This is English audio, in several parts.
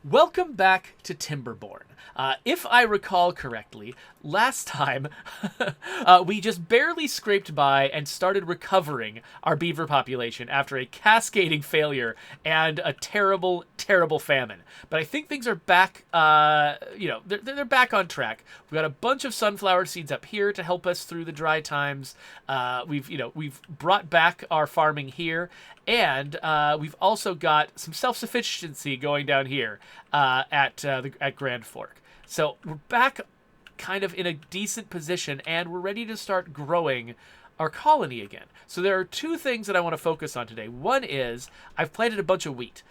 Welcome back to Timberborn. If I recall correctly, last time we just barely scraped by and started recovering our beaver population after a cascading failure and a terrible, terrible famine. But I think things are back, they're back on track. We've got a bunch of sunflower seeds up here to help us through the dry times. We've brought back our farming here, and we've also got some self-sufficiency going down here at Grand Fork. So we're back kind of in a decent position, and we're ready to start growing our colony again. So there are two things that I want to focus on today. One is I've planted a bunch of wheat.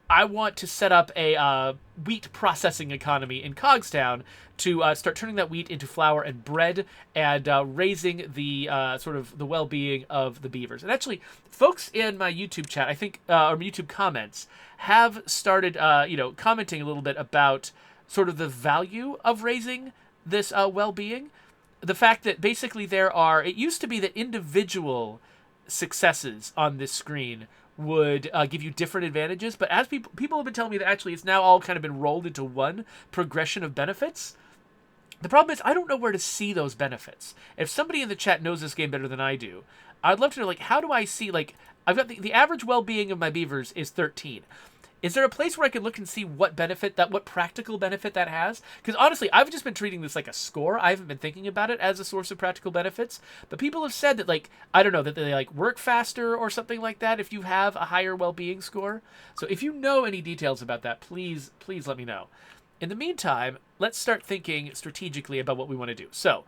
I want to set up a wheat processing economy in Cogstown to start turning that wheat into flour and bread and raising the sort of the well-being of the beavers. And actually, folks in my YouTube chat, I think, or YouTube comments, have started, commenting a little bit about sort of the value of raising this well-being. The fact that basically it used to be that individual successes on this screen would give you different advantages, but as people have been telling me that actually it's now all kind of been rolled into one progression of benefits. The problem is I don't know where to see those benefits. If somebody in the chat knows this game better than I do, I'd love to know, like, how do I see, like, I've got the average well-being of my beavers is 13. Is there a place where I can look and see what practical benefit that has? Because honestly, I've just been treating this like a score. I haven't been thinking about it as a source of practical benefits. But people have said that, like, I don't know, that they like work faster or something like that if you have a higher well-being score. So if you know any details about that, please let me know. In the meantime, let's start thinking strategically about what we want to do. So,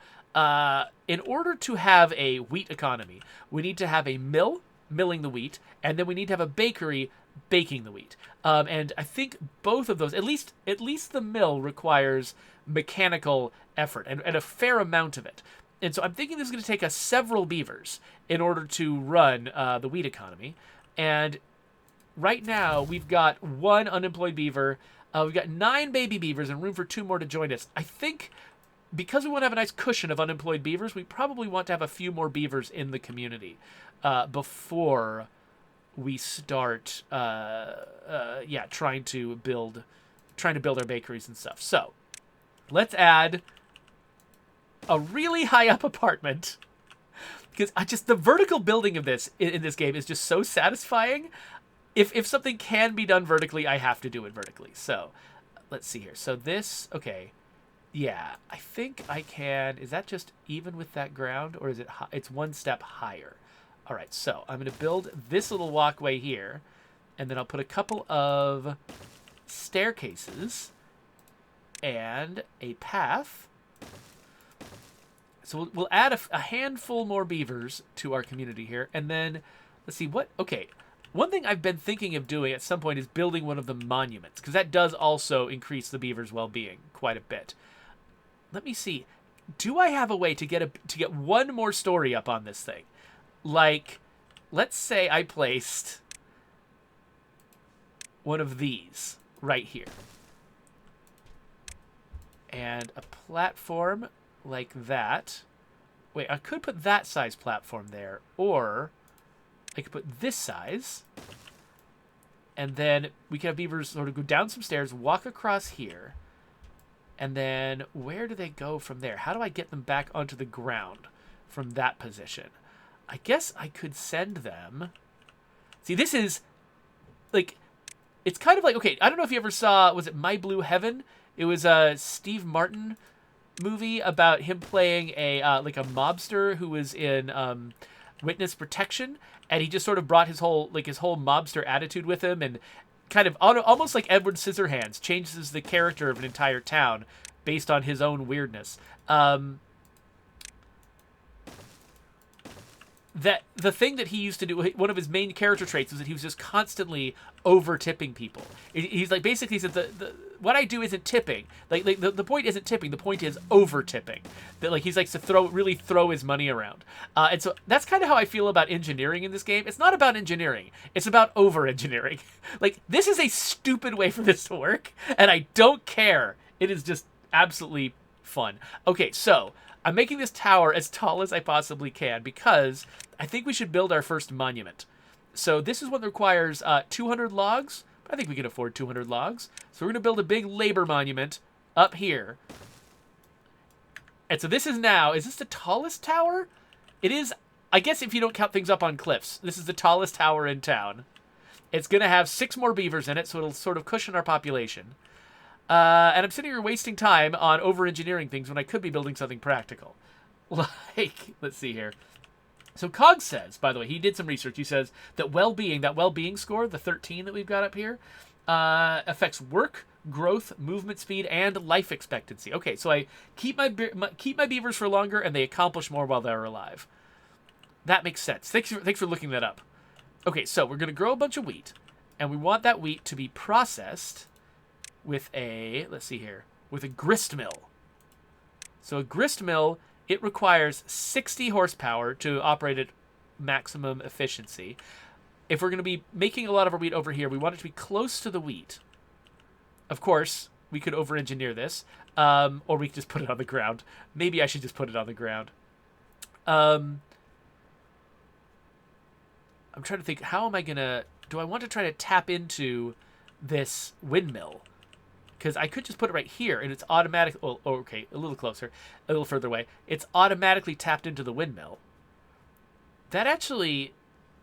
in order to have a wheat economy, we need to have a mill milling the wheat, and then we need to have a bakery baking the wheat. And I think both of those, at least the mill, requires mechanical effort and a fair amount of it. And so I'm thinking this is going to take us several beavers in order to run the wheat economy. And right now we've got one unemployed beaver. We've got 9 baby beavers and room for 2 more to join us. I think because we want to have a nice cushion of unemployed beavers, we probably want to have a few more beavers in the community before we start trying to build our bakeries and stuff. So let's add a really high up apartment, because the vertical building of this in this game is just so satisfying. If something can be done vertically, I have to do it vertically. So let's see here. So this, okay, yeah, I think I can. Is that just even with that ground, or is it it's one step higher? All right, so I'm going to build this little walkway here, and then I'll put a couple of staircases and a path. So we'll add a handful more beavers to our community here, and then let's see what. Okay, one thing I've been thinking of doing at some point is building one of the monuments, because that does also increase the beavers' well-being quite a bit. Let me see. Do I have a way to get one more story up on this thing? Like, let's say I placed one of these right here. And a platform like that. Wait, I could put that size platform there. Or I could put this size. And then we can have beavers sort of go down some stairs, walk across here. And then where do they go from there? How do I get them back onto the ground from that position? I guess I could send them. See, this is like, it's kind of like, okay, I don't know if you ever saw, was it My Blue Heaven? It was a Steve Martin movie about him playing a mobster who was in witness protection, and he just sort of brought his whole mobster attitude with him, and kind of almost like Edward Scissorhands changes the character of an entire town based on his own weirdness. That the thing that he used to do, one of his main character traits, was that he was just constantly over tipping people. He's like, basically said what I do isn't tipping. Like the point isn't tipping. The point is over tipping. That, like, he's likes to really throw his money around. And so that's kind of how I feel about engineering in this game. It's not about engineering. It's about over engineering. Like, this is a stupid way for this to work, and I don't care. It is just absolutely fun. Okay, so I'm making this tower as tall as I possibly can because I think we should build our first monument. So this is what requires 200 logs. I think we can afford 200 logs. So we're going to build a big labor monument up here. And so this is now, is this the tallest tower? It is, I guess if you don't count things up on cliffs, this is the tallest tower in town. It's going to have 6 more beavers in it, so it'll sort of cushion our population. And I'm sitting here wasting time on over-engineering things when I could be building something practical. Like, let's see here. So Cog says, by the way, he did some research. He says that that well-being score, the 13 that we've got up here, affects work, growth, movement speed, and life expectancy. Okay, so I keep my beavers for longer, and they accomplish more while they're alive. That makes sense. Thanks for looking that up. Okay, so we're going to grow a bunch of wheat, and we want that wheat to be processed with let's see here, with a grist mill. So a grist mill, it requires 60 horsepower to operate at maximum efficiency. If we're going to be making a lot of our wheat over here, we want it to be close to the wheat. Of course, we could over-engineer this, or we could just put it on the ground. Maybe I should just put it on the ground. I'm trying to think, how am I going to... Do I want to try to tap into this windmill? Because I could just put it right here, and it's automatic... Oh, okay, a little closer, a little further away. It's automatically tapped into the windmill. That actually...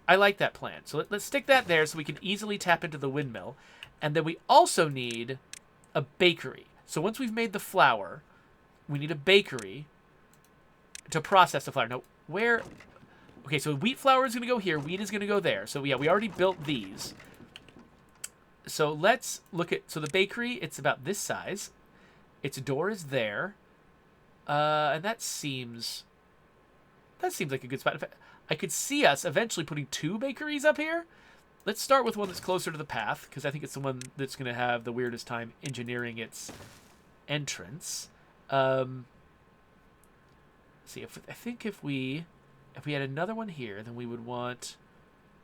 I like that plan. So let's stick that there so we can easily tap into the windmill. And then we also need a bakery. So once we've made the flour, we need a bakery to process the flour. Now, where... Okay, so wheat flour is going to go here. Wheat is going to go there. So, yeah, we already built these. So let's look at... So the bakery, it's about this size. Its door is there. And that seems like a good spot. In fact, I could see us eventually putting 2 bakeries up here. Let's start with one that's closer to the path, because I think it's the one that's going to have the weirdest time engineering its entrance. See, I think if we had another one here, then we would want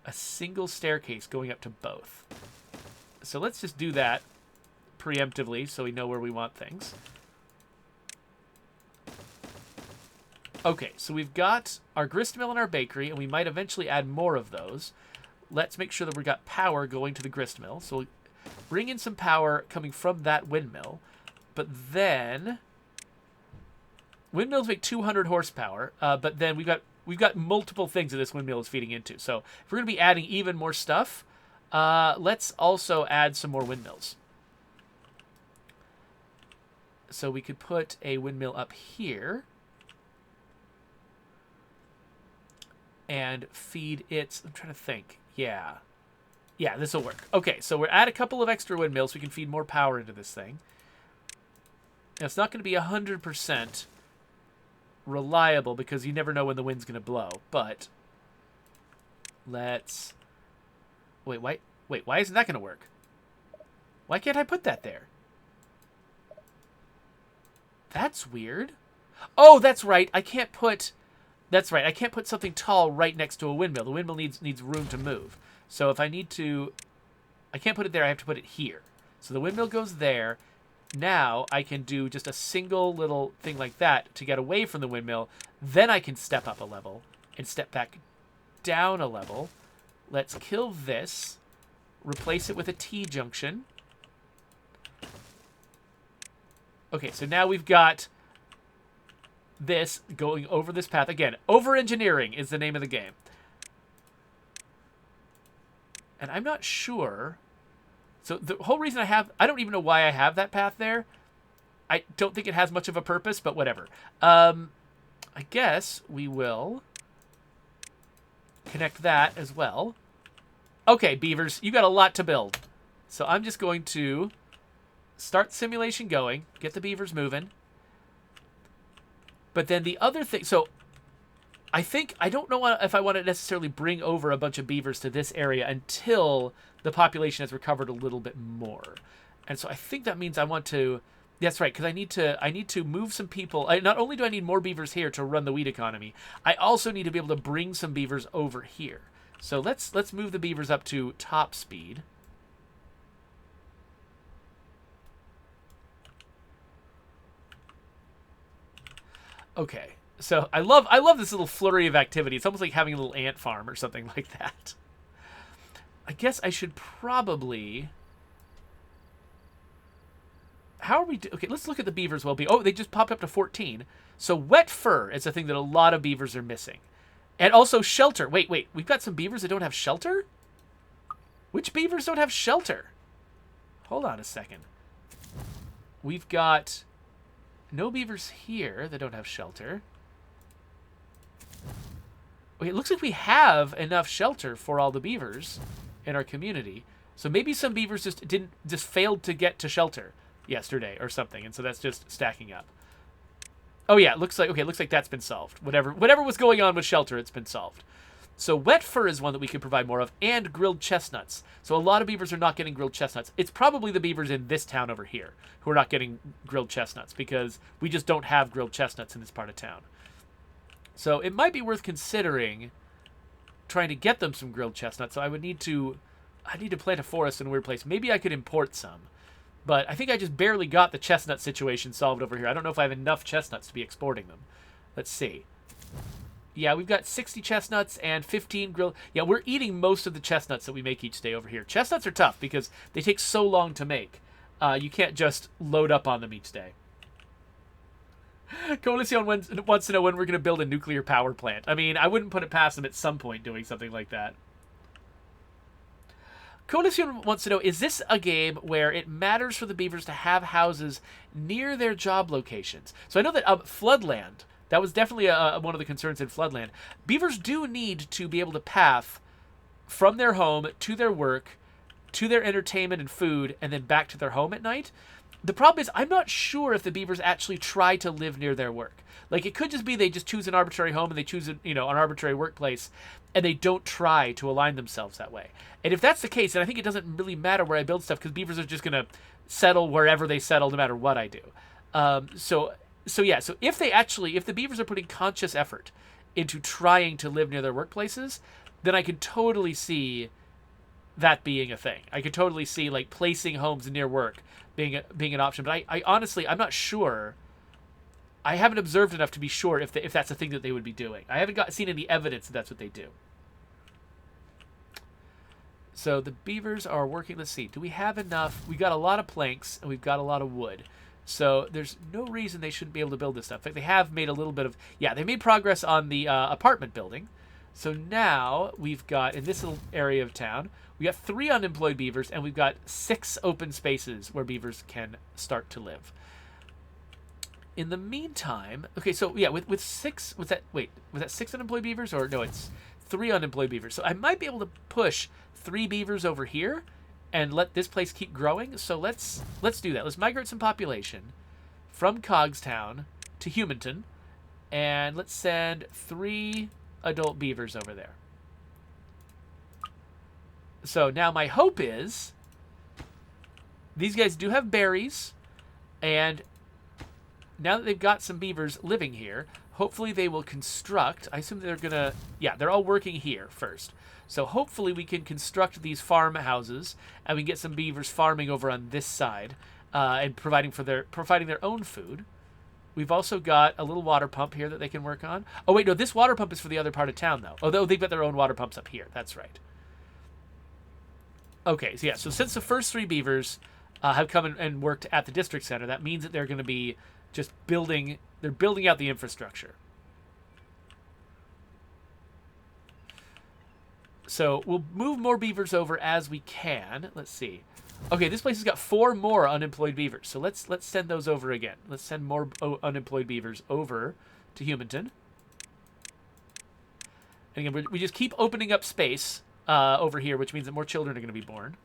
a single staircase going up to both. So let's just do that preemptively so we know where we want things. Okay, so we've got our grist mill and our bakery, and we might eventually add more of those. Let's make sure that we've got power going to the grist mill. So we'll bring in some power coming from that windmill. But then... Windmills make 200 horsepower, but then we've got multiple things that this windmill is feeding into. So if we're going to be adding even more stuff, let's also add some more windmills. So we could put a windmill up here and feed its... I'm trying to think. Yeah, this will work. Okay, so we're at a couple of extra windmills so we can feed more power into this thing. Now, it's not going to be 100% reliable because you never know when the wind's going to blow, but let's... Wait, why isn't that going to work? Why can't I put that there? That's weird. Oh, that's right. I can't put something tall right next to a windmill. The windmill needs room to move. So if I need to... I can't put it there. I have to put it here. So the windmill goes there. Now I can do just a single little thing like that to get away from the windmill. Then I can step up a level and step back down a level. Let's kill this. Replace it with a T-junction. Okay, so now we've got this going over this path. Again, over-engineering is the name of the game. And I'm not sure... So the whole reason I don't even know why I have that path there. I don't think it has much of a purpose, but whatever. I guess we will connect that as well. Okay, beavers, you got a lot to build. So I'm just going to start simulation going, get the beavers moving. But then the other thing, so I don't know if I want to necessarily bring over a bunch of beavers to this area until the population has recovered a little bit more. And so I think that means I want to, that's right, because I need to move some people. Not only do I need more beavers here to run the wheat economy, I also need to be able to bring some beavers over here. So let's move the beavers up to top speed. Okay. So I love this little flurry of activity. It's almost like having a little ant farm or something like that. I guess I should probably... how are we okay, let's look at the beavers' well-being. Oh, they just popped up to 14. So wet fur is a thing that a lot of beavers are missing. And also shelter. Wait, we've got some beavers that don't have shelter? Which beavers don't have shelter? Hold on a second. We've got no beavers here that don't have shelter. Okay, it looks like we have enough shelter for all the beavers in our community. So maybe some beavers just failed to get to shelter yesterday or something, and so that's just stacking up. Oh yeah, it looks like that's been solved. Whatever was going on with shelter, it's been solved. So wet fur is one that we can provide more of, and grilled chestnuts. So a lot of beavers are not getting grilled chestnuts. It's probably the beavers in this town over here who are not getting grilled chestnuts because we just don't have grilled chestnuts in this part of town. So it might be worth considering trying to get them some grilled chestnuts. So I need to plant a forest in a weird place. Maybe I could import some. But I think I just barely got the chestnut situation solved over here. I don't know if I have enough chestnuts to be exporting them. Let's see. Yeah, we've got 60 chestnuts and 15 grilled. Yeah, we're eating most of the chestnuts that we make each day over here. Chestnuts are tough because they take so long to make. You can't just load up on them each day. Coalition wants to know when we're going to build a nuclear power plant. I mean, I wouldn't put it past them at some point doing something like that. Coalition wants to know, is this a game where it matters for the beavers to have houses near their job locations? So I know that Floodland, that was definitely one of the concerns in Floodland. Beavers do need to be able to path from their home to their work, to their entertainment and food, and then back to their home at night. The problem is I'm not sure if the beavers actually try to live near their work. Like, it could just be they just choose an arbitrary home and they choose an arbitrary workplace, and they don't try to align themselves that way. And if that's the case, then I think it doesn't really matter where I build stuff because beavers are just going to settle wherever they settle no matter what I do. So if the beavers are putting conscious effort into trying to live near their workplaces, then I could totally see that being a thing. I could totally see like placing homes near work being an option. But I honestly, I'm not sure. I haven't observed enough to be sure if that's a thing that they would be doing. I haven't seen any evidence that that's what they do. So the beavers are working. Let's see. Do we have enough? We've got a lot of planks and we've got a lot of wood. So there's no reason they shouldn't be able to build this stuff. In fact, they have made a little bit of... Yeah, they made progress on the apartment building. So now we've got, in this little area of town, we got 3 unemployed beavers and we've got 6 open spaces where beavers can start to live. In the meantime... Okay, so yeah, with 6... Was that 6 unemployed beavers? Or no, it's 3 unemployed beavers. So I might be able to push 3 beavers over here and let this place keep growing. So let's do that. Let's migrate some population from Cogstown to Humanton, and let's send 3 adult beavers over there. So now my hope is these guys do have berries, and now that they've got some beavers living here, hopefully they will construct. I assume they're gonna... Yeah, they're all working here first. So hopefully we can construct these farmhouses, and we can get some beavers farming over on this side, and providing their own food. We've also got a little water pump here that they can work on. Oh wait, no, this water pump is for the other part of town though. Although they've got their own water pumps up here. That's right. Okay, so yeah, so since the first 3 beavers have come and worked at the district center, that means that they're going to be just building out the infrastructure. So we'll move more beavers over as we can. Let's see. Okay, this place has got 4 more unemployed beavers. So let's send those over again. Let's send more unemployed beavers over to Humanton. And again, we just keep opening up space over here, which means that more children are going to be born.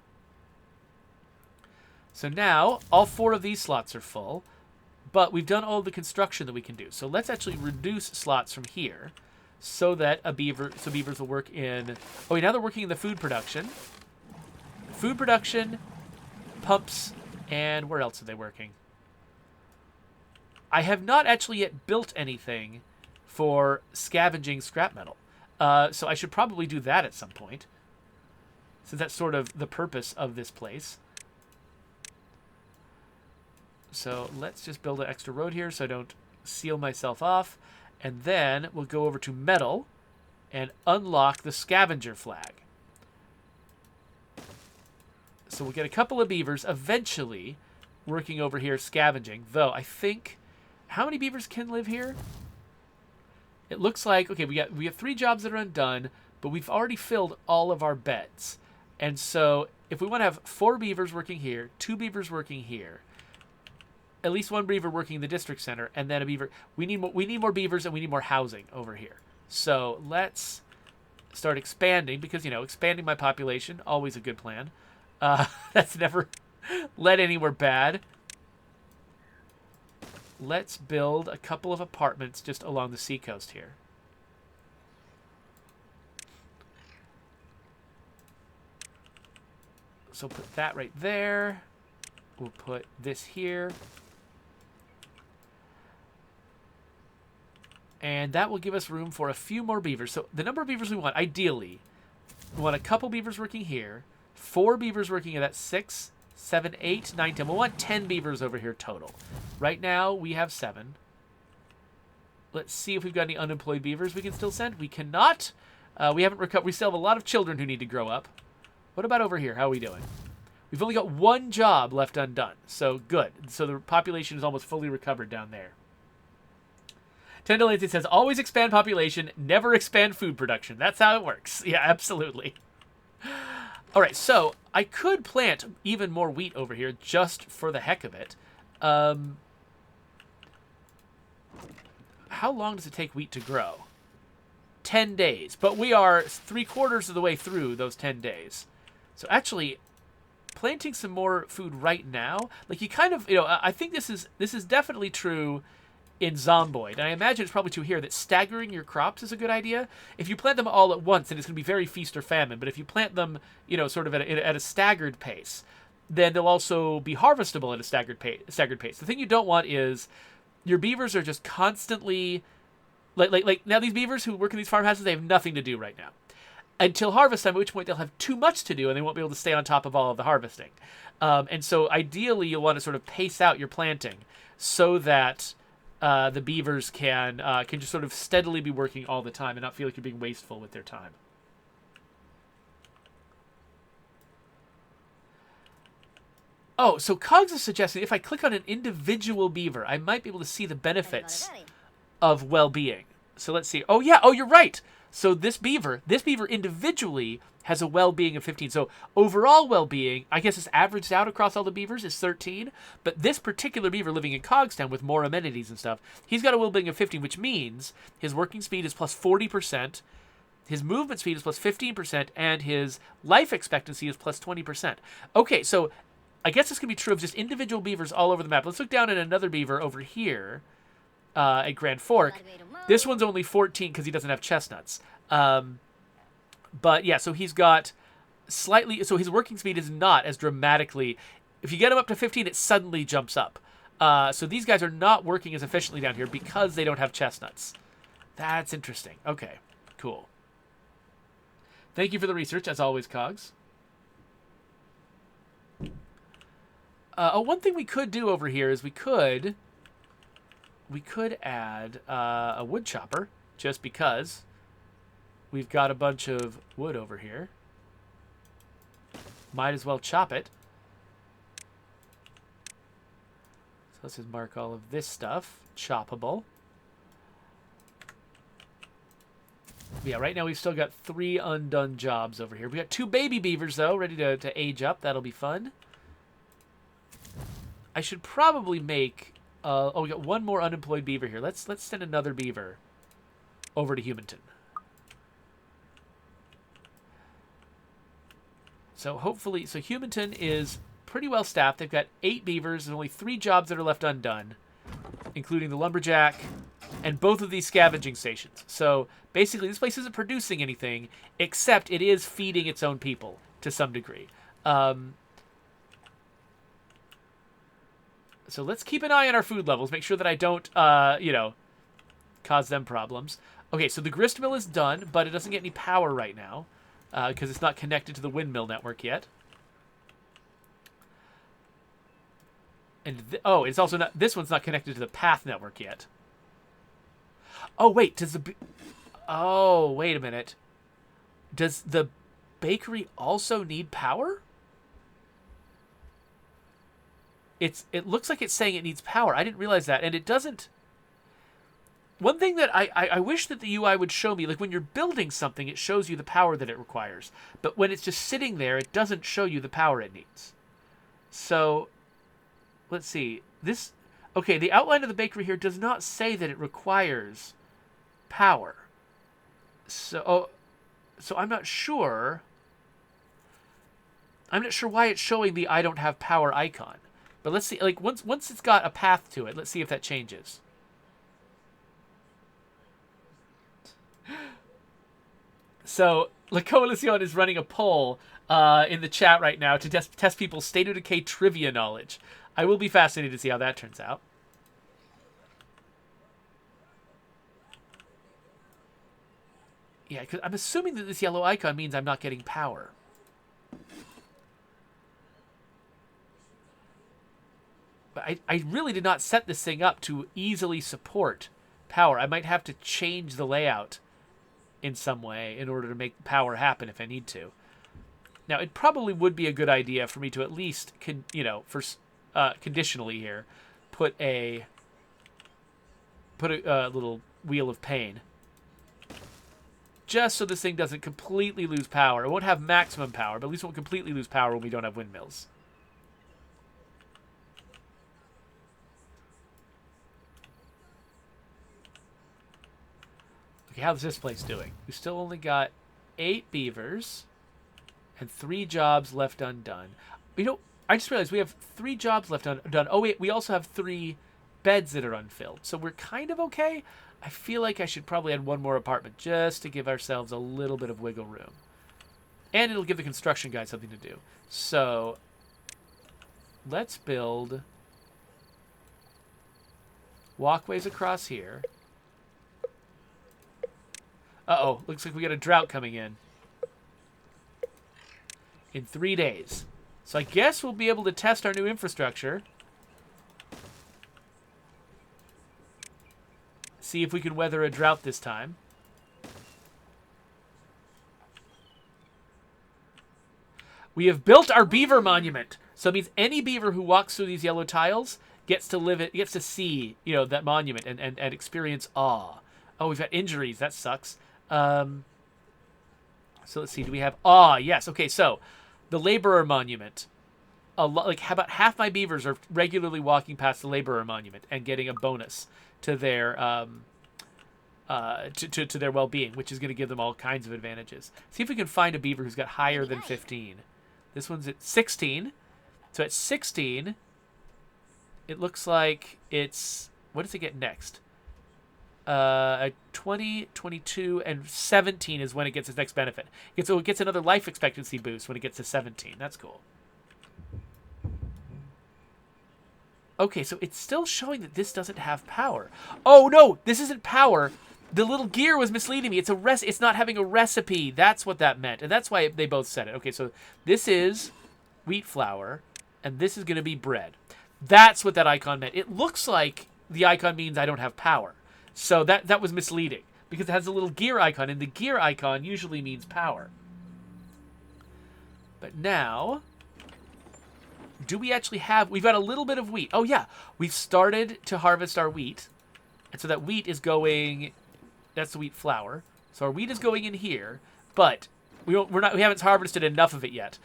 So now all 4 of these slots are full, but we've done all the construction that we can do. So let's actually reduce slots from here so that beavers will work in... Oh, wait, now they're working in the food production. Food production, pumps, and where else are they working? I have not actually yet built anything for scavenging scrap metal. So I should probably do that at some point, since that's sort of the purpose of this place. So let's just build an extra road here so I don't seal myself off. And then we'll go over to metal and unlock the scavenger flag. So we'll get a couple of beavers. Eventually, working over here scavenging. Though, I think... How many beavers can live here? It looks like... Okay, we have 3 jobs that are undone, but we've already filled all of our beds. And so, if we want to have 4 beavers working here, 2 beavers working here, at least 1 beaver working in the district center, and then a beaver... We need more beavers, and we need more housing over here. So, let's start expanding, because, you know, expanding my population, always a good plan. That's never led anywhere bad. Let's build a couple of apartments just along the seacoast here. So put that right there. We'll put this here. And that will give us room for a few more beavers. So the number of beavers we want, ideally, we want a couple beavers working here, 4 beavers working at that 6, 7, 8, 9, 10. We'll want 10 beavers over here total. Right now, we have 7. Let's see if we've got any unemployed beavers we can still send. We cannot. We haven't recovered. We still have a lot of children who need to grow up. What about over here? How are we doing? We've only got 1 job left undone. So good. So the population is almost fully recovered down there. Tendelancey says, always expand population, never expand food production. That's how it works. Yeah, absolutely. All right, so I could plant even more wheat over here just for the heck of it. How long does it take wheat to grow? 10 days. But we are 3/4 of the way through those 10 days. So actually, planting some more food right now, like you kind of, you know, I think this is definitely true in Zomboid, and I imagine it's probably true here, that staggering your crops is a good idea. If you plant them all at once, then it's going to be very feast or famine. But if you plant them, you know, sort of at a staggered pace, then they'll also be harvestable at a staggered pace. The thing you don't want is your beavers are just constantly, like now these beavers who work in these farmhouses, they have nothing to do right now. Until harvest time, at which point they'll have too much to do and they won't be able to stay on top of all of the harvesting. And so ideally you'll want to sort of pace out your planting so that the beavers can just sort of steadily be working all the time and not feel like you're being wasteful with their time. Oh, so Cogs is suggesting if I click on an individual beaver, I might be able to see the benefits of well-being. So let's see. Oh, yeah. Oh, you're right. So this beaver individually has a well-being of 15. So overall well-being, I guess it's averaged out across all the beavers, is 13. But this particular beaver living in Cogstown with more amenities and stuff, he's got a well-being of 15, which means his working speed is plus 40%, his movement speed is plus 15%, and his life expectancy is plus 20%. Okay, so I guess this can be true of just individual beavers all over the map. Let's look down at another beaver over here at Grand Fork. This one's only 14 because he doesn't have chestnuts. But yeah, so he's got slightly, so his working speed is not as dramatically, if you get him up to 15, it suddenly jumps up. So these guys are not working as efficiently down here because they don't have chestnuts. That's interesting. Okay, cool. Thank you for the research, as always, Cogs. One thing we could do over here is we could add a wood chopper, just because we've got a bunch of wood over here. Might as well chop it. So let's just mark all of this stuff choppable. Yeah, right now we've still got 3 undone jobs over here. We got 2 baby beavers, though, ready to age up. That'll be fun. I should probably make... oh, we got 1 more unemployed beaver here. Let's send another beaver over to Humanton. So hopefully... So Humanton is pretty well staffed. They've got 8 beavers and only 3 jobs that are left undone, including the lumberjack and both of these scavenging stations. So basically this place isn't producing anything, except it is feeding its own people to some degree. So let's keep an eye on our food levels. Make sure that I don't, you know, cause them problems. Okay, so the grist mill is done, but it doesn't get any power right now because it's not connected to the windmill network yet. And oh, it's also not. This one's not connected to the path network yet. Oh wait, does the? Oh wait a minute. Does the bakery also need power? it looks like it's saying it needs power. I didn't realize that, and it doesn't. One thing that I wish that the UI would show me, like when you're building something, it shows you the power that it requires. But when it's just sitting there, it doesn't show you the power it needs. So, let's see. Okay, the outline of the bakery here does not say that it requires power. So I'm not sure. I'm not sure why it's showing the I don't have power icon. But let's see, like once it's got a path to it, let's see if that changes. So, La Coalición is running a poll in the chat right now to test people's State of Decay trivia knowledge. I will be fascinated to see how that turns out. Yeah, because I'm assuming that this yellow icon means I'm not getting power. But I really did not set this thing up to easily support power. I might have to change the layout in some way in order to make power happen if I need to. Now, it probably would be a good idea for me to at least, conditionally here, put a little wheel of pain. Just so this thing doesn't completely lose power. It won't have maximum power, but at least it won't completely lose power when we don't have windmills. Okay, how's this place doing? We still only got 8 beavers and 3 jobs left undone. I just realized we have 3 jobs left undone. Oh, wait, we also have 3 beds that are unfilled. So we're kind of okay. I feel like I should probably add 1 more apartment just to give ourselves a little bit of wiggle room. And it'll give the construction guy something to do. So let's build walkways across here. Uh-oh, looks like we got a drought coming in 3 days. So I guess we'll be able to test our new infrastructure. See if we can weather a drought this time. We have built our beaver monument. So it means any beaver who walks through these yellow tiles gets to see, that monument and experience awe. Oh, we've got injuries. That sucks. So let's see. Do we have awe? Yes. Okay, so the laborer monument. About half my beavers are regularly walking past the laborer monument and getting a bonus to their to their well-being, which is going to give them all kinds of advantages. See if we can find a beaver who's got higher than 15. This one's at 16. So at 16, it looks like it's... What does it get next? 20, 22, and 17 is when it gets its next benefit. So it gets another life expectancy boost when it gets to 17. That's cool. Okay, so it's still showing that this doesn't have power. Oh, no, this isn't power. The little gear was misleading me. It's not having a recipe. That's what that meant. And that's why they both said it. Okay, so this is wheat flour, and this is going to be bread. That's what that icon meant. It looks like the icon means I don't have power. So that was misleading because it has a little gear icon, and the gear icon usually means power. But now, do we actually have... We've got a little bit of wheat. Oh, yeah. We've started to harvest our wheat. And so that wheat is going... That's the wheat flour. So our wheat is going in here, but we haven't harvested enough of it yet.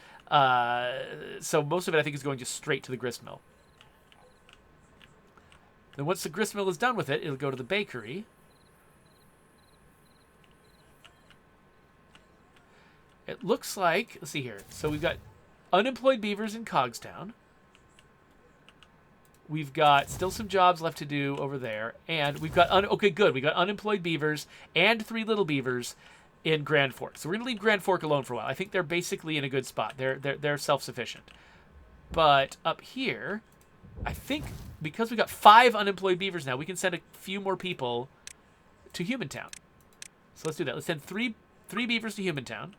So most of it, I think, is going just straight to the grist mill. Then once the grist mill is done with it, it'll go to the bakery. It looks like... Let's see here. So we've got unemployed beavers in Cogstown. We've got still some jobs left to do over there. And we've got... Okay, good. We got unemployed beavers and 3 little beavers in Grand Fork. So we're going to leave Grand Fork alone for a while. I think they're basically in a good spot. They're self-sufficient. But up here, I think because we got 5 unemployed beavers now, we can send a few more people to Humantown. So let's do that. Let's send three beavers to Humantown,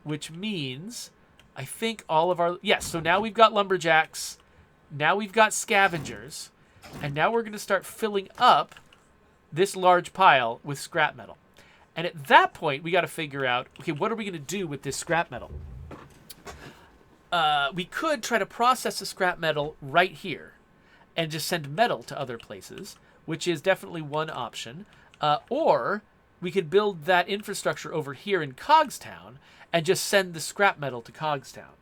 which means I think all of our... Yes, so now we've got lumberjacks. Now we've got scavengers. And now we're going to start filling up this large pile with scrap metal. And at that point, we got to figure out, okay, what are we going to do with this scrap metal? we could try to process the scrap metal right here and just send metal to other places, which is definitely one option. Or we could build that infrastructure over here in Cogstown and just send the scrap metal to Cogstown.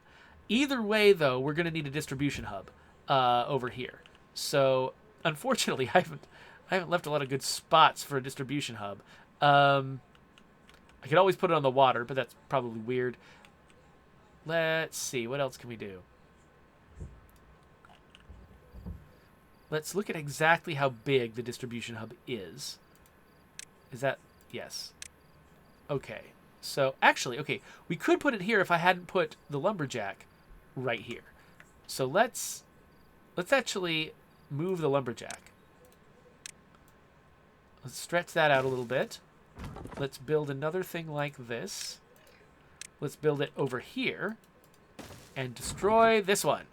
Either way, though, we're going to need a distribution hub over here. So, unfortunately, I haven't left a lot of good spots for a distribution hub. I could always put it on the water, but that's probably weird. Let's see, what else can we do? Let's look at exactly how big the distribution hub is. Is that... Yes. Okay. So, actually, okay, we could put it here if I hadn't put the lumberjack right here. So let's actually move the lumberjack. Let's stretch that out a little bit. Let's build another thing like this. Let's build it over here and destroy this one.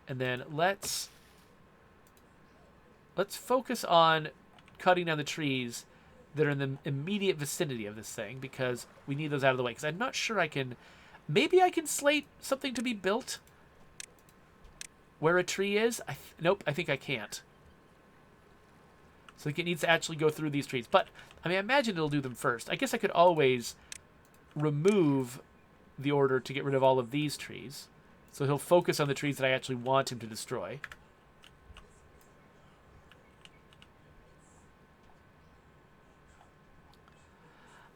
And then let's focus on cutting down the trees that are in the immediate vicinity of this thing, because we need those out of the way. Because I'm not sure I can... Maybe I can slate something to be built where a tree is. Nope, I think I can't. So it needs to actually go through these trees. But, I mean, I imagine it'll do them first. I guess I could always remove the order to get rid of all of these trees. So he'll focus on the trees that I actually want him to destroy.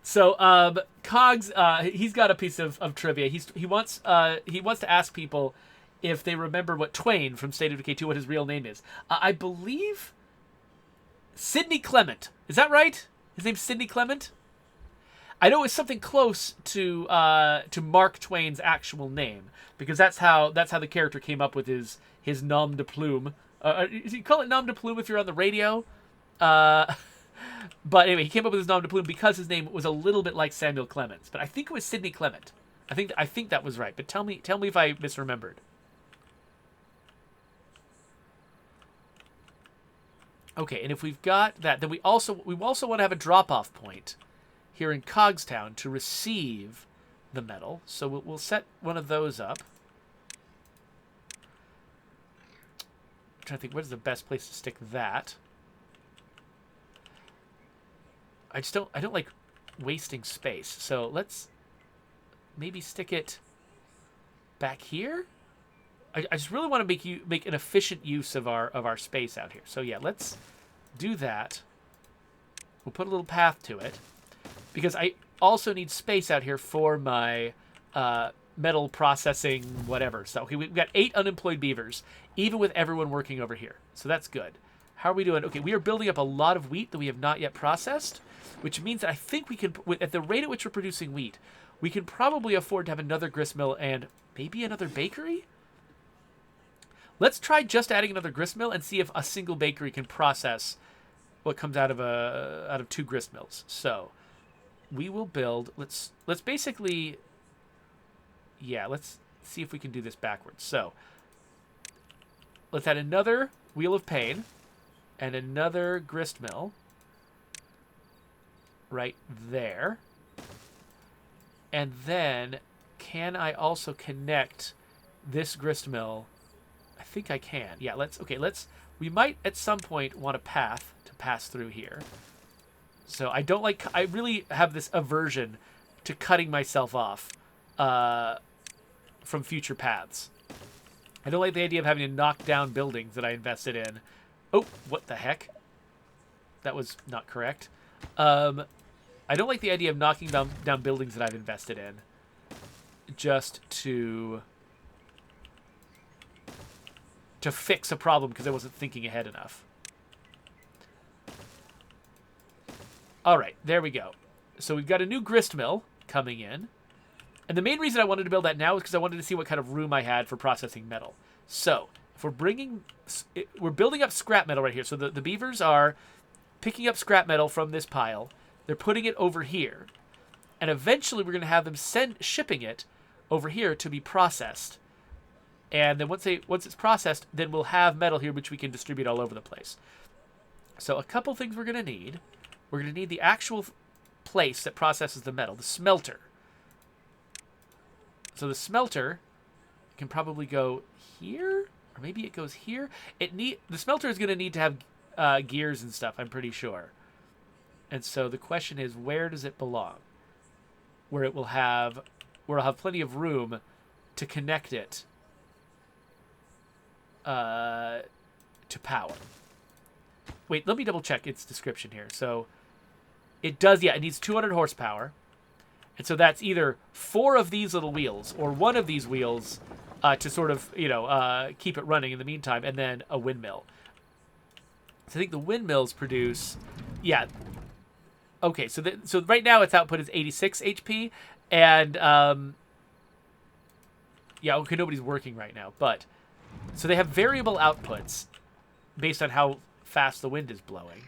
So, Cogs, he's got a piece of trivia. He wants to ask people if they remember what Twain from State of Decay 2, what his real name is. I believe Sidney Clement. Is that right? His name's Sidney Clement? I know it's something close to Mark Twain's actual name, because that's how the character came up with his nom de plume. You call it nom de plume if you're on the radio? But anyway, he came up with his nom de plume because his name was a little bit like Samuel Clemens. But I think it was Sidney Clement. I think that was right. But tell me if I misremembered. Okay, and if we've got that, then we also want to have a drop-off point here in Cogstown to receive the metal. So we'll set one of those up. I'm trying to think, what is the best place to stick that? I don't like wasting space. So let's maybe stick it back here. I just really want to make an efficient use of our space out here. So yeah, let's do that. We'll put a little path to it, because I also need space out here for my metal processing whatever. So okay, we've got 8 unemployed beavers, even with everyone working over here. So that's good. How are we doing? Okay, we are building up a lot of wheat that we have not yet processed, which means that I think we can, at the rate at which we're producing wheat, we can probably afford to have another grist mill and maybe another bakery? Let's try just adding another grist mill and see if a single bakery can process what comes out of 2 grist mills. So we will build. Let's basically, yeah. Let's see if we can do this backwards. So let's add another wheel of pain and another grist mill right there. And then, can I also connect this grist mill? I think I can. Yeah, we might at some point want a path to pass through here. So I really have this aversion to cutting myself off from future paths. I don't like the idea of having to knock down buildings that I invested in. Oh, what the heck? That was not correct. I don't like the idea of knocking down buildings that I've invested in just to fix a problem because I wasn't thinking ahead enough. All right, there we go. So we've got a new grist mill coming in. And the main reason I wanted to build that now is because I wanted to see what kind of room I had for processing metal. So if we're building up scrap metal right here. So the beavers are picking up scrap metal from this pile. They're putting it over here. And eventually we're going to have them shipping it over here to be processed. And then once it's processed, then we'll have metal here which we can distribute all over the place. So a couple things we're going to need. We're going to need the actual place that processes the metal, the smelter. So the smelter can probably go here, or maybe it goes here. The smelter is going to need to have gears and stuff, I'm pretty sure. And so the question is, where does it belong? Where it'll have plenty of room to connect it to power. Wait, let me double check its description here. So it does, yeah, it needs 200 horsepower. And so that's either 4 of these little wheels or 1 of these wheels to sort of, keep it running in the meantime, and then a windmill. So I think the windmills produce, yeah. Okay, so right now its output is 86 HP, and yeah, okay, nobody's working right now, but so they have variable outputs based on how fast the wind is blowing.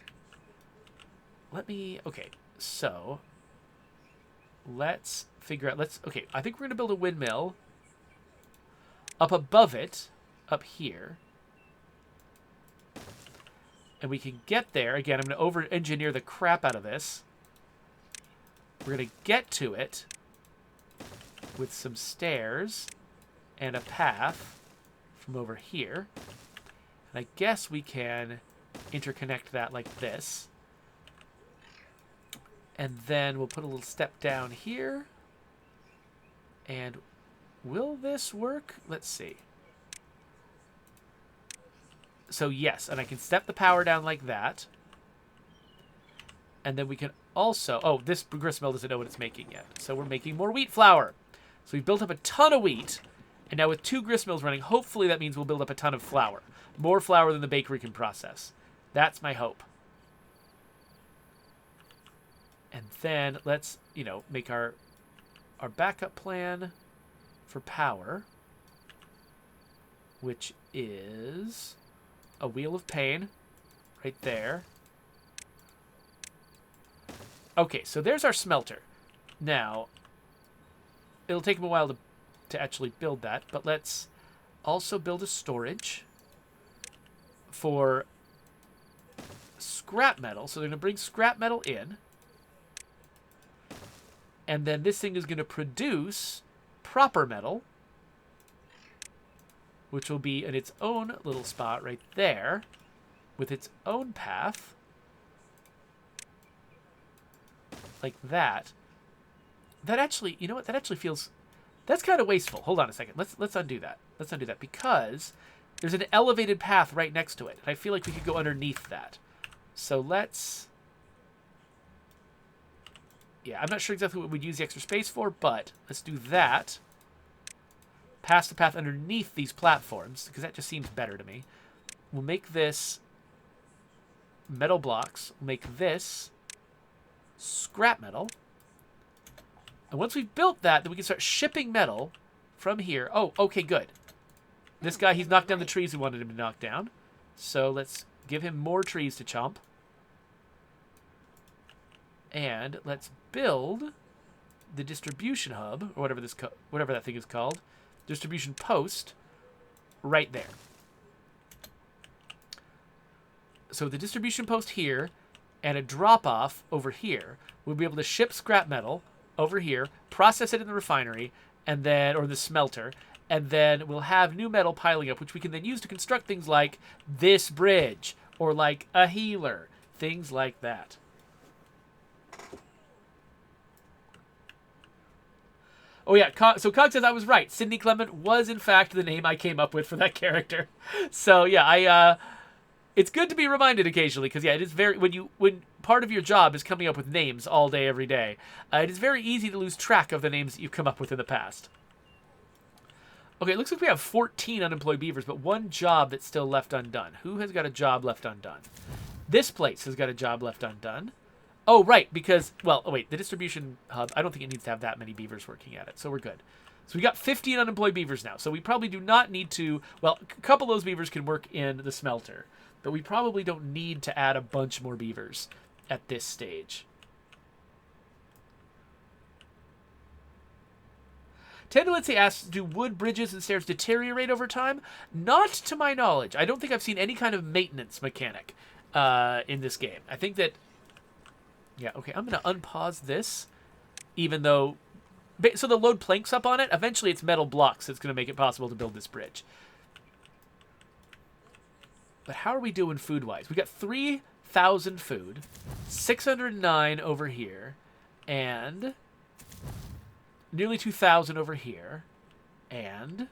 Okay, so let's figure out, okay, I think we're going to build a windmill up above it, up here. And we can get there. Again, I'm going to over-engineer the crap out of this. We're going to get to it with some stairs and a path from over here. And I guess we can interconnect that like this. And then we'll put a little step down here. And will this work? Let's see. So yes, and I can step the power down like that. And then we can also... Oh, this gristmill doesn't know what it's making yet. So we're making more wheat flour. So we've built up a ton of wheat. And now with 2 gristmills running, hopefully that means we'll build up a ton of flour. More flour than the bakery can process. That's my hope. And then let's, make our backup plan for power, which is a wheel of pain right there. Okay, so there's our smelter. Now, it'll take them a while to actually build that, but let's also build a storage for scrap metal. So they're going to bring scrap metal in. And then this thing is going to produce proper metal, which will be in its own little spot right there with its own path. Like that. That actually, you know what? That actually feels... That's kind of wasteful. Hold on a second. Let's undo that. Let's undo that because there's an elevated path right next to it. And I feel like we could go underneath that. So let's... Yeah, I'm not sure exactly what we'd use the extra space for, but let's do that. Pass the path underneath these platforms, because that just seems better to me. We'll make this metal blocks. We'll make this scrap metal. And once we've built that, then we can start shipping metal from here. Oh, okay, good. This guy, he's knocked down the trees we wanted him to knock down. So let's give him more trees to chomp. And let's build the distribution hub, or whatever that thing is called, distribution post, right there. So the distribution post here and a drop-off over here, we'll be able to ship scrap metal over here, process it in the refinery, and then, or the smelter, and then we'll have new metal piling up, which we can then use to construct things like this bridge, or like a healer, things like that. Oh yeah, so Cog says I was right. Sidney Clement was in fact the name I came up with for that character. So yeah, it's good to be reminded occasionally because yeah, it is very when part of your job is coming up with names all day every day. It is very easy to lose track of the names that you've come up with in the past. Okay, it looks like we have 14 unemployed beavers, but one job that's still left undone. Who has got a job left undone? This place has got a job left undone. Oh, right, because, well, oh, wait, the distribution hub, I don't think it needs to have that many beavers working at it, so we're good. So we got 15 unemployed beavers now, so we probably do not need to, well, a couple of those beavers can work in the smelter, but we probably don't need to add a bunch more beavers at this stage. Tendolitzy asks, do wood bridges and stairs deteriorate over time? Not to my knowledge. I don't think I've seen any kind of maintenance mechanic in this game. I think that... Yeah, okay, I'm going to unpause this, even though so they'll load planks up on it. Eventually, it's metal blocks that's going to make it possible to build this bridge. But how are we doing food-wise? We got 3,000 food, 609 over here, and nearly 2,000 over here, and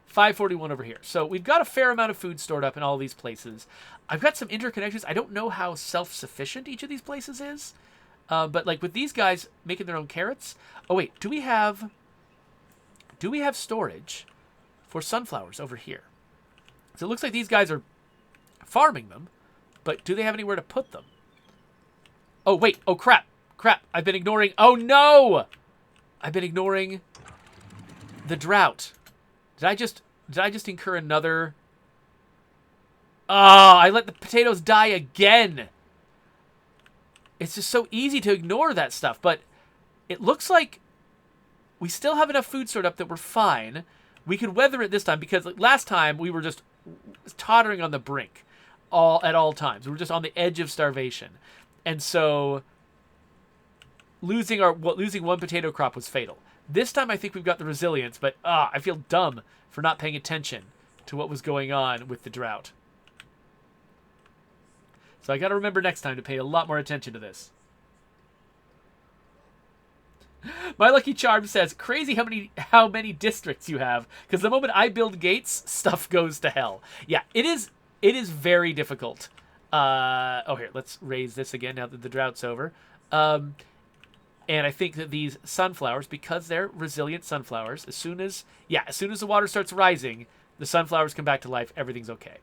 541 over here. So we've got a fair amount of food stored up in all these places. I've got some interconnections. I don't know how self-sufficient each of these places is. But like with these guys making their own carrots. Oh wait, do we have storage for sunflowers over here? So it looks like these guys are farming them, but do they have anywhere to put them? Oh wait, oh crap. I've been ignoring, oh no! I've been ignoring the drought. Did I just incur another? Oh, I let the potatoes die again. It's just so easy to ignore that stuff, but it looks like we still have enough food stored up that we're fine. We could weather it this time because last time we were just tottering on the brink at all times. We were just on the edge of starvation. And so losing one potato crop was fatal. This time I think we've got the resilience, but I feel dumb for not paying attention to what was going on with the drought. So I got to remember next time to pay a lot more attention to this. My Lucky Charm says, crazy how many districts you have, because the moment I build gates, stuff goes to hell. Yeah, it is very difficult. Here, let's raise this again now that the drought's over. And I think that these sunflowers, because they're resilient sunflowers, as soon as the water starts rising, the sunflowers come back to life, everything's okay.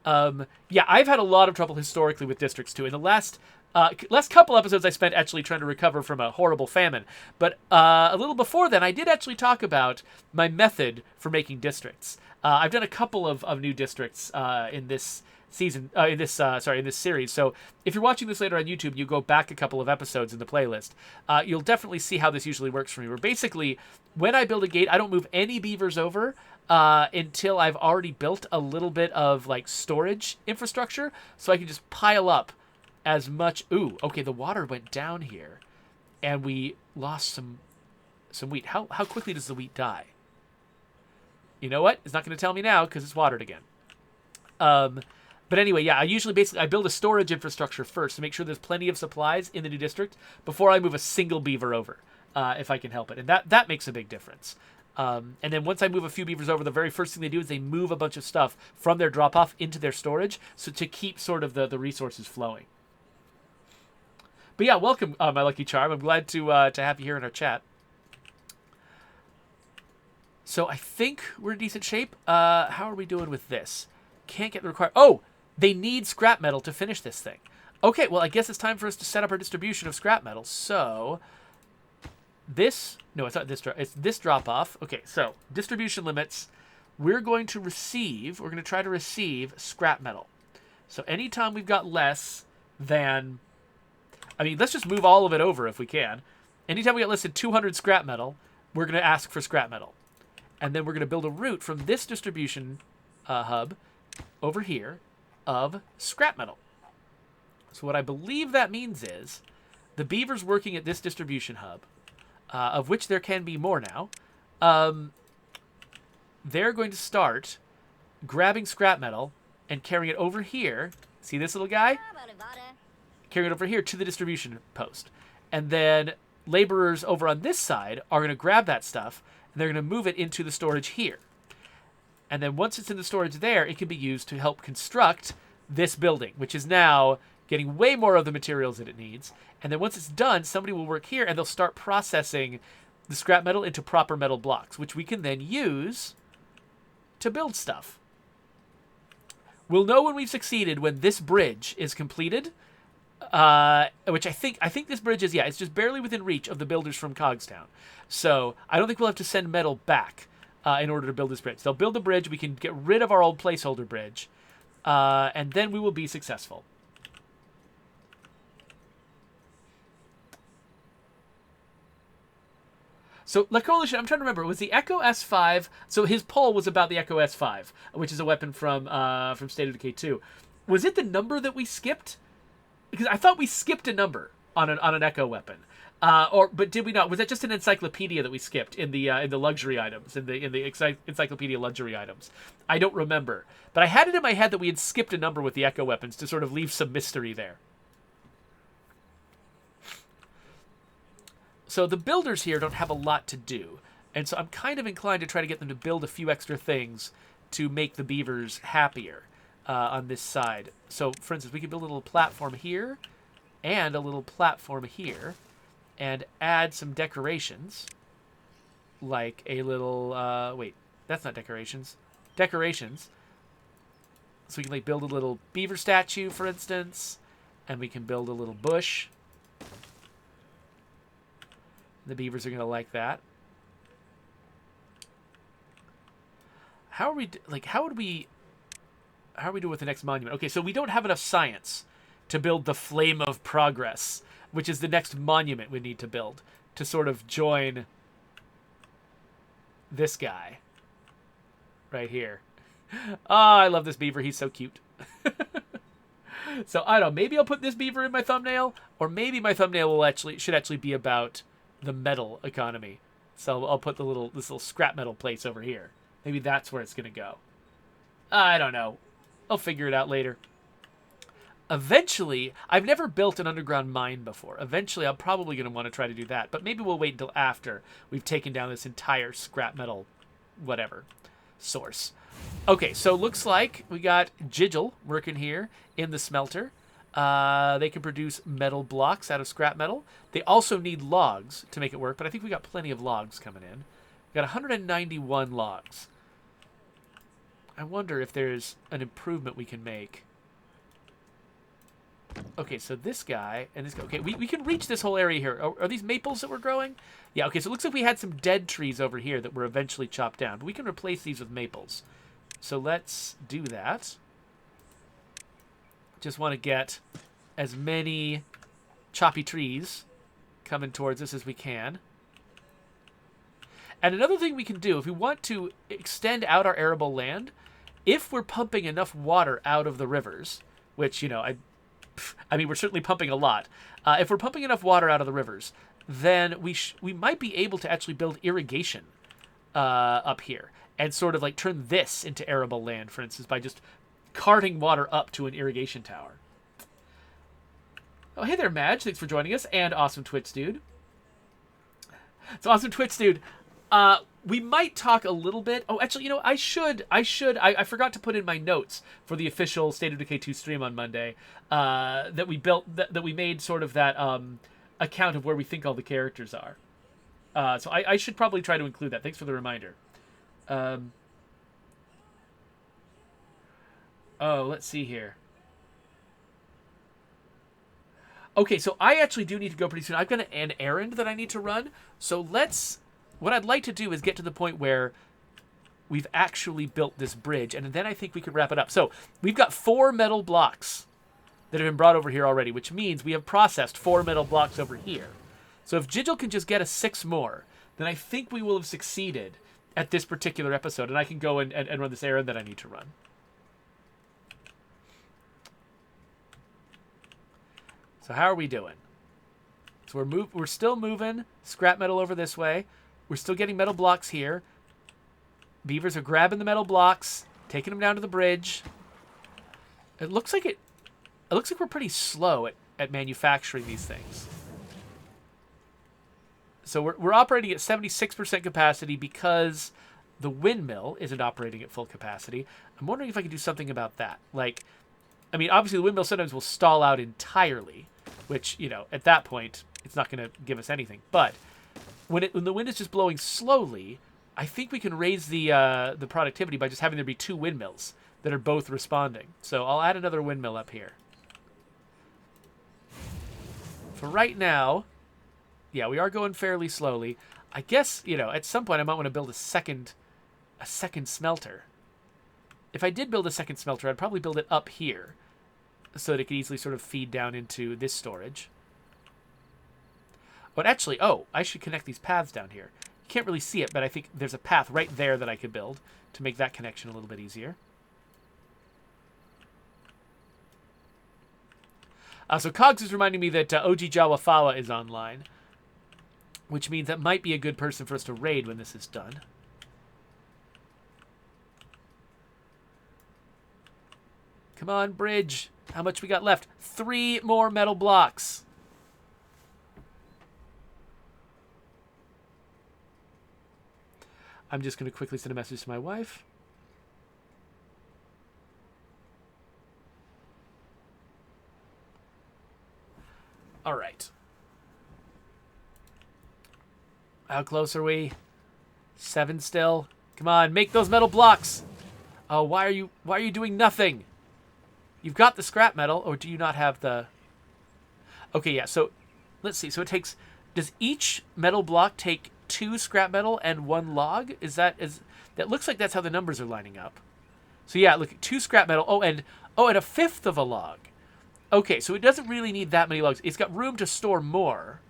I've had a lot of trouble historically with districts too. In the last couple episodes I spent actually trying to recover from a horrible famine. But a little before then, I did actually talk about my method for making districts. I've done a couple of new districts in this season, in this series. So if you're watching this later on YouTube, you go back a couple of episodes in the playlist. You'll definitely see how this usually works for me. Where basically, when I build a gate, I don't move any beavers over until I've already built a little bit of like storage infrastructure, so I can just pile up as much. Ooh, okay, the water went down here, and we lost some wheat. How quickly does the wheat die? You know what? It's not going to tell me now because it's watered again. But anyway, I usually I build a storage infrastructure first to make sure there's plenty of supplies in the new district before I move a single beaver over, if I can help it, and that makes a big difference. And then once I move a few beavers over, the very first thing they do is they move a bunch of stuff from their drop-off into their storage, so to keep sort of the resources flowing. But yeah, welcome, my Lucky Charm. I'm glad to have you here in our chat. So I think we're in decent shape. How are we doing with this? Can't get the required... Oh! They need scrap metal to finish this thing. Okay, well, I guess it's time for us to set up our distribution of scrap metal. So... This... No, it's not this drop. It's this drop-off. Okay, so distribution limits. We're going to try to receive scrap metal. So anytime we've got less than... I mean, let's just move all of it over if we can. Anytime we got less than 200 scrap metal, we're going to ask for scrap metal. And then we're going to build a route from this distribution hub over here of scrap metal. So what I believe that means is the beavers working at this distribution hub, of which there can be more now, they're going to start grabbing scrap metal and carrying it over here. See this little guy? Carrying it over here to the distribution post. And then laborers over on this side are going to grab that stuff, and they're going to move it into the storage here. And then once it's in the storage there, it can be used to help construct this building, which is now getting way more of the materials that it needs. And then once it's done, somebody will work here, and they'll start processing the scrap metal into proper metal blocks, which we can then use to build stuff. We'll know when we've succeeded when this bridge is completed, which I think this bridge is, it's just barely within reach of the builders from Cogstown. So I don't think we'll have to send metal back in order to build this bridge. They'll build the bridge, we can get rid of our old placeholder bridge, and then we will be successful. So, La Coalition, I'm trying to remember, was the Echo S5... So his poll was about the Echo S5, which is a weapon from State of Decay 2. Was it the number that we skipped? Because I thought we skipped a number on an Echo weapon. But did we not? Was that just an encyclopedia that we skipped in the luxury items, in the encyclopedia luxury items? I don't remember, but I had it in my head that we had skipped a number with the echo weapons to sort of leave some mystery there. So the builders here don't have a lot to do, and so I'm kind of inclined to try to get them to build a few extra things to make the beavers happier on this side. So, for instance, we could build a little platform here and a little platform here, and add some decorations, like a little, wait, that's not decorations. Decorations. So we can like build a little beaver statue, for instance, and we can build a little bush. The beavers are going to like that. How are we doing with the next monument? Okay, so we don't have enough science to build the Flame of Progress, which is the next monument we need to build to sort of join this guy right here. Oh, I love this beaver. He's so cute. So I don't know. Maybe I'll put this beaver in my thumbnail, or maybe my thumbnail should actually be about the metal economy. So I'll put this little scrap metal place over here. Maybe that's where it's going to go. I don't know. I'll figure it out later. Eventually, I've never built an underground mine before. Eventually, I'm probably going to want to try to do that. But maybe we'll wait until after we've taken down this entire scrap metal, whatever, source. Okay, so looks like we got Jiggle working here in the smelter. They can produce metal blocks out of scrap metal. They also need logs to make it work, but I think we got plenty of logs coming in. We got 191 logs. I wonder if there's an improvement we can make. Okay, so this guy and this guy. Okay, we can reach this whole area here. Are these maples that we're growing? Yeah, okay, so it looks like we had some dead trees over here that were eventually chopped down. But we can replace these with maples. So let's do that. Just want to get as many choppy trees coming towards us as we can. And another thing we can do, if we want to extend out our arable land, if we're pumping enough water out of the rivers, which, you know, I mean, we're certainly pumping a lot. If we're pumping enough water out of the rivers, then we might be able to actually build irrigation up here and sort of like turn this into arable land, for instance, by just carting water up to an irrigation tower. Oh, hey there, Madge. Thanks for joining us. And Awesome Twits Dude. So, Awesome Twits Dude, we might talk a little bit. Oh, actually, you know, I forgot to put in my notes for the official State of Decay 2 stream on Monday that we built, that we made sort of that account of where we think all the characters are. So I should probably try to include that. Thanks for the reminder. Oh, let's see here. Okay, so I actually do need to go pretty soon. I've got an errand that I need to run. So what I'd like to do is get to the point where we've actually built this bridge, and then I think we could wrap it up. So we've got 4 metal blocks that have been brought over here already, which means we have processed 4 metal blocks over here. So if Jiggle can just get us 6 more, then I think we will have succeeded at this particular episode, and I can go and run this errand that I need to run. So how are we doing? So we're still moving scrap metal over this way. We're still getting metal blocks here. Beavers are grabbing the metal blocks, taking them down to the bridge. It looks like we're pretty slow at manufacturing these things. So we're operating at 76% capacity because the windmill isn't operating at full capacity. I'm wondering if I can do something about that. Like, I mean, obviously the windmill sometimes will stall out entirely, which, you know, at that point, it's not going to give us anything. But when the wind is just blowing slowly, I think we can raise the productivity by just having there be 2 windmills that are both responding. So I'll add another windmill up here. For right now, yeah, we are going fairly slowly. I guess, you know, at some point I might want to build a second smelter. If I did build a second smelter, I'd probably build it up here so that it could easily sort of feed down into this storage. But actually, I should connect these paths down here. You can't really see it, but I think there's a path right there that I could build to make that connection a little bit easier. So Cogs is reminding me that OG Jawafawa is online. which means that might be a good person for us to raid when this is done. Come on, bridge. How much we got left? 3 more metal blocks. I'm just going to quickly send a message to my wife. All right. How close are we? 7 still. Come on, make those metal blocks. Oh, why are you doing nothing? You've got the scrap metal, or do you not have the... Okay, yeah, so let's see. So it takes... Does each metal block take 2 scrap metal and 1 log? That looks like that's how the numbers are lining up. So yeah, look, 2 scrap metal. Oh, and a 1/5 of a log. Okay, so it doesn't really need that many logs. It's got room to store more.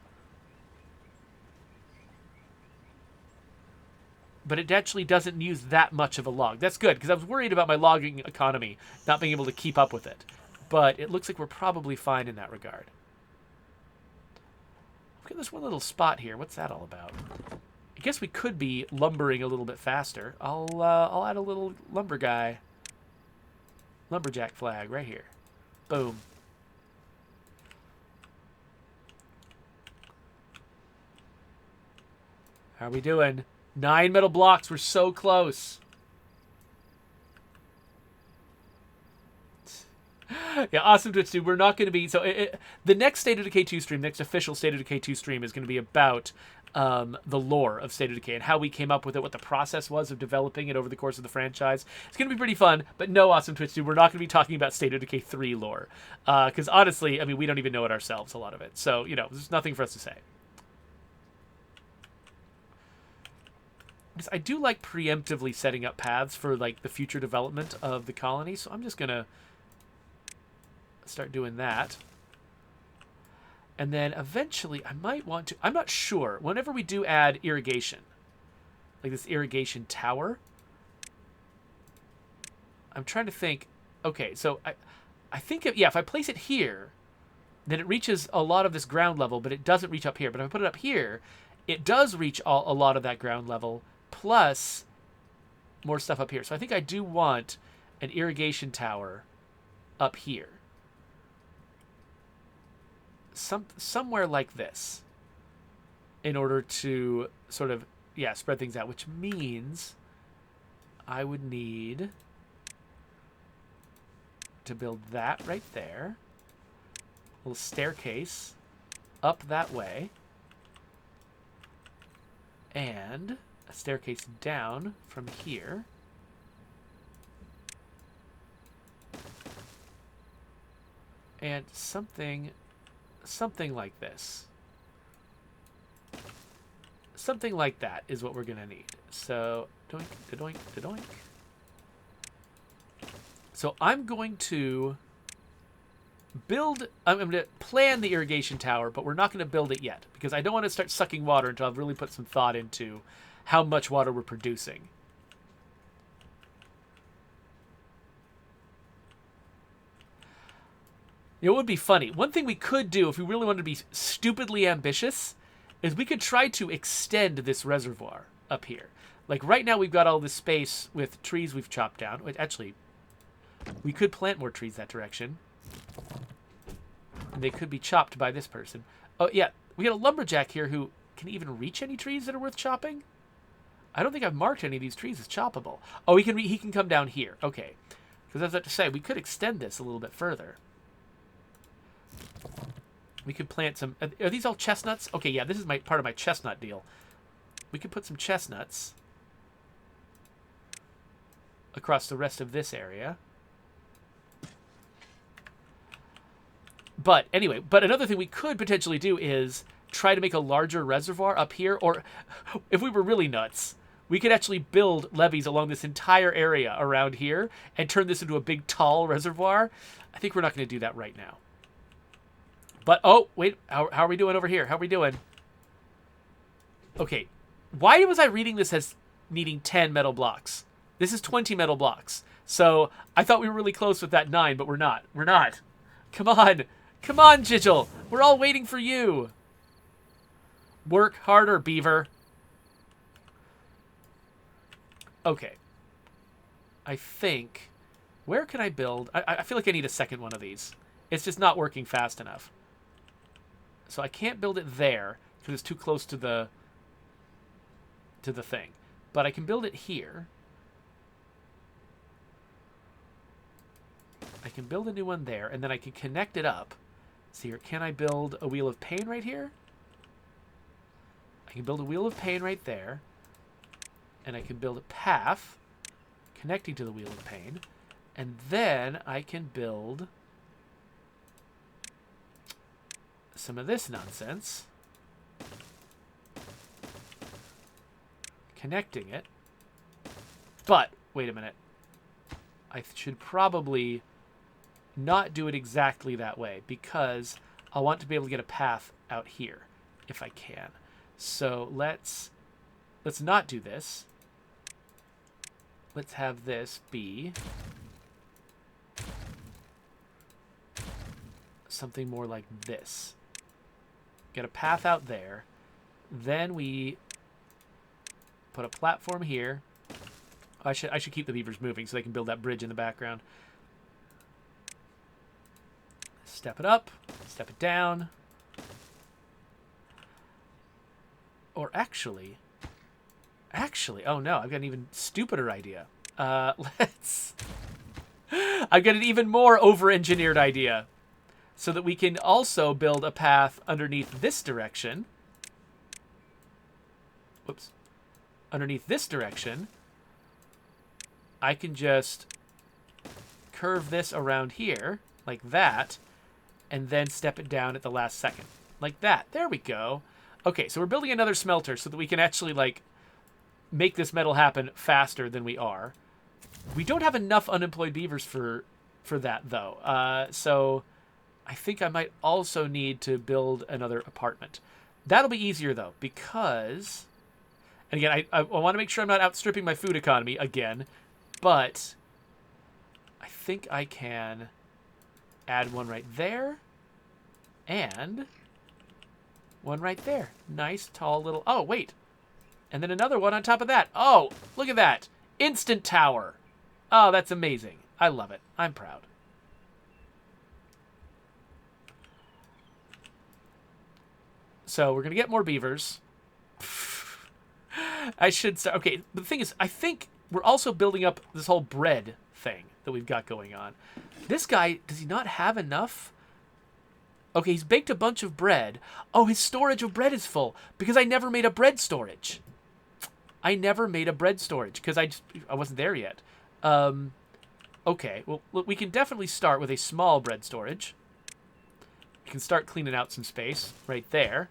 But it actually doesn't use that much of a log. That's good, because I was worried about my logging economy not being able to keep up with it. But it looks like we're probably fine in that regard. Look at this one little spot here. What's that all about? I guess we could be lumbering a little bit faster. I'll add a little lumber guy. Lumberjack flag right here. Boom. How are we doing? 9 metal blocks. We're so close. Yeah, awesome Twitch dude. We're not going to be... So the next State of Decay 2 stream, next official State of Decay 2 stream is going to be about the lore of State of Decay and how we came up with it, what the process was of developing it over the course of the franchise. It's going to be pretty fun, but no, awesome Twitch dude, we're not going to be talking about State of Decay 3 lore. Because honestly, I mean, we don't even know it ourselves, a lot of it. So, you know, there's nothing for us to say. Because I do like preemptively setting up paths for, like, the future development of the colony, so I'm just going to start doing that. And then eventually I might want to... I'm not sure. Whenever we do add irrigation, like this irrigation tower, I'm trying to think... Okay, so I think, if I place it here, then it reaches a lot of this ground level, but it doesn't reach up here. But if I put it up here, it does reach a lot of that ground level, plus more stuff up here. So I think I do want an irrigation tower up here. Somewhere like this, in order to sort of, spread things out, which means I would need to build that right there. A little staircase up that way. And a staircase down from here. And something like this. Something like that is what we're going to need. So, doink, doink, doink. So I'm going to build... I'm going to plan the irrigation tower, but we're not going to build it yet, because I don't want to start sucking water until I've really put some thought into how much water we're producing. It would be funny. One thing we could do, if we really wanted to be stupidly ambitious, is we could try to extend this reservoir up here. Like, right now we've got all this space with trees we've chopped down. Actually, we could plant more trees that direction. And they could be chopped by this person. Oh, yeah. We got a lumberjack here who can even reach any trees that are worth chopping. I don't think I've marked any of these trees as choppable. Oh, he can come down here. Okay. Because I was about to say, we could extend this a little bit further. We could plant some... Are these all chestnuts? Okay, yeah, this is part of my chestnut deal. We could put some chestnuts across the rest of this area. But anyway, another thing we could potentially do is try to make a larger reservoir up here. Or if we were really nuts, we could actually build levees along this entire area around here and turn this into a big, tall reservoir. I think we're not going to do that right now. But, oh, wait, how are we doing over here? How are we doing? Okay, why was I reading this as needing 10 metal blocks? This is 20 metal blocks. So I thought we were really close with that 9, but we're not. We're not. Come on. Come on, Jiggle. We're all waiting for you. Work harder, beaver. Okay. I think... Where can I build? I feel like I need a second one of these. It's just not working fast enough. So I can't build it there because it's too close to the thing. But I can build it here. I can build a new one there, and then I can connect it up. See here, can I build a wheel of pain right here? I can build a wheel of pain right there. And I can build a path connecting to the wheel of pain. And then I can build some of this nonsense. Connecting it. But, wait a minute. I should probably not do it exactly that way because I want to be able to get a path out here if I can. So let's not do this. Let's have this be something more like this. Get a path out there. Then we put a platform here. I should keep the beavers moving so they can build that bridge in the background. Step it up. Step it down. Or actually, oh no, I've got an even stupider idea. I've got an even more over-engineered idea. So that we can also build a path underneath this direction. Whoops. Underneath this direction, I can just curve this around here, like that, and then step it down at the last second. Like that. There we go. Okay, so we're building another smelter so that we can actually, like, make this metal happen faster than we are. We don't have enough unemployed beavers for that, though. So I think I might also need to build another apartment. That'll be easier, though, because... And again, I want to make sure I'm not outstripping my food economy again, but I think I can add one right there and one right there. Nice, tall little... Oh, wait. And then another one on top of that. Oh, look at that. Instant tower. Oh, that's amazing. I love it. I'm proud. So we're going to get more beavers. I should start... Okay, the thing is, I think we're also building up this whole bread thing that we've got going on. This guy, does he not have enough? Okay, he's baked a bunch of bread. Oh, his storage of bread is full because I never made a bread storage. I never made a bread storage because I wasn't there yet. Okay, well, look, we can definitely start with a small bread storage. We can start cleaning out some space right there.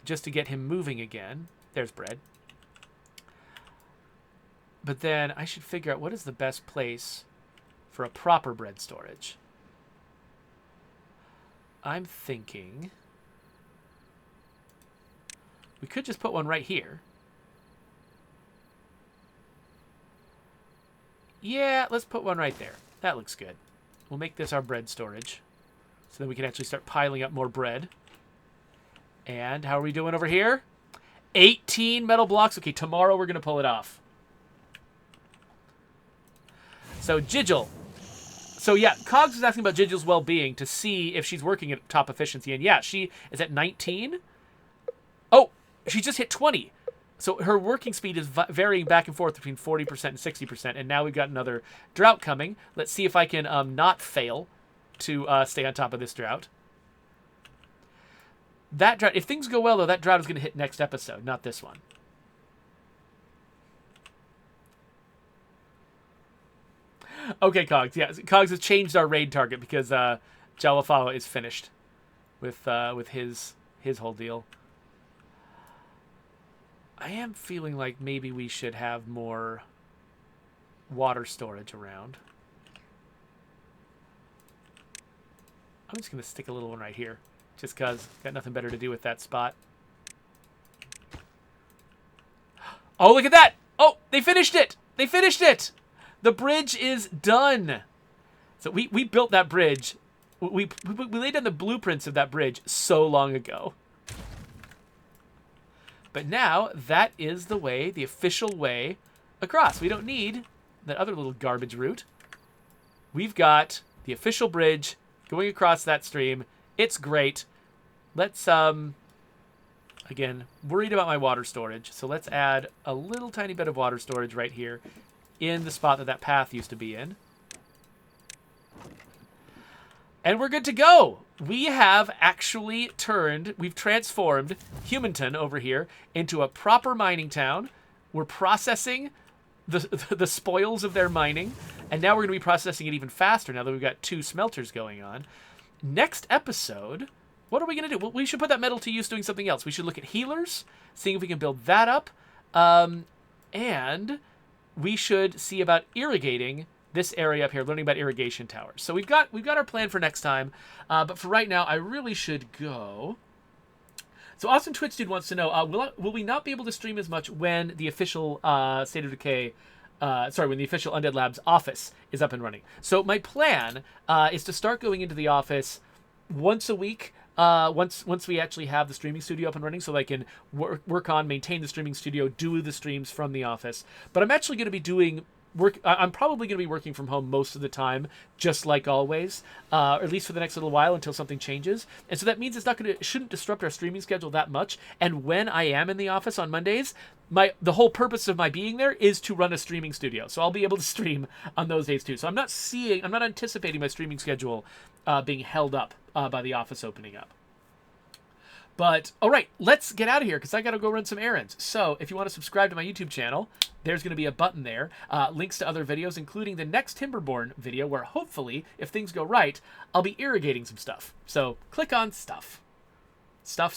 Just to get him moving again. There's bread. But then I should figure out what is the best place for a proper bread storage. I'm thinking we could just put one right here. Yeah, let's put one right there. That looks good. We'll make this our bread storage. So then we can actually start piling up more bread. And how are we doing over here? 18 metal blocks. Okay, tomorrow we're going to pull it off. So, Jigil. So, yeah, Cogs was asking about Jigil's well-being to see if she's working at top efficiency. And, yeah, she is at 19. Oh, she just hit 20. So, her working speed is varying back and forth between 40% and 60%. And now we've got another drought coming. Let's see if I can not fail to stay on top of this drought. That drought, if things go well, though, that drought is going to hit next episode, not this one. Okay, Cogs. Yeah, Cogs has changed our raid target because Jalafawa is finished with his whole deal. I am feeling like maybe we should have more water storage around. I'm just going to stick a little one right here. Just because got nothing better to do with that spot. Oh, look at that! Oh, they finished it! They finished it! The bridge is done. So we built that bridge We laid down the blueprints of that bridge so long ago. But now that is the way, the official way across. We don't need that other little garbage route. We've got the official bridge going across that stream. It's great. Let's, again, worried about my water storage. So let's add a little tiny bit of water storage right here in the spot that that path used to be in. And we're good to go. We have actually we've transformed Humanton over here into a proper mining town. We're processing the spoils of their mining. And now we're going to be processing it even faster now that we've got 2 smelters going on. Next episode, what are we going to do? Well, we should put that metal to use doing something else. We should look at healers, seeing if we can build that up. And we should see about irrigating this area up here, learning about irrigation towers. So we've got our plan for next time, but for right now, I really should go. So Awesome Twitch Dude wants to know, will we not be able to stream as much when the official State of Decay, when the official Undead Labs office is up and running? So my plan is to start going into the office once a week. Once we actually have the streaming studio up and running, so I can maintain the streaming studio, do the streams from the office. But I'm actually going to be doing I'm probably going to be working from home most of the time, just like always, or at least for the next little while until something changes. And so that means it shouldn't disrupt our streaming schedule that much. And when I am in the office on Mondays, the whole purpose of my being there is to run a streaming studio. So I'll be able to stream on those days too. So I'm not anticipating my streaming schedule being held up by the office opening up. But, all right, let's get out of here because I got to go run some errands. So if you want to subscribe to my YouTube channel, there's going to be a button there. Links to other videos, including the next Timberborn video where hopefully, if things go right, I'll be irrigating some stuff. So click on stuff. Stuff.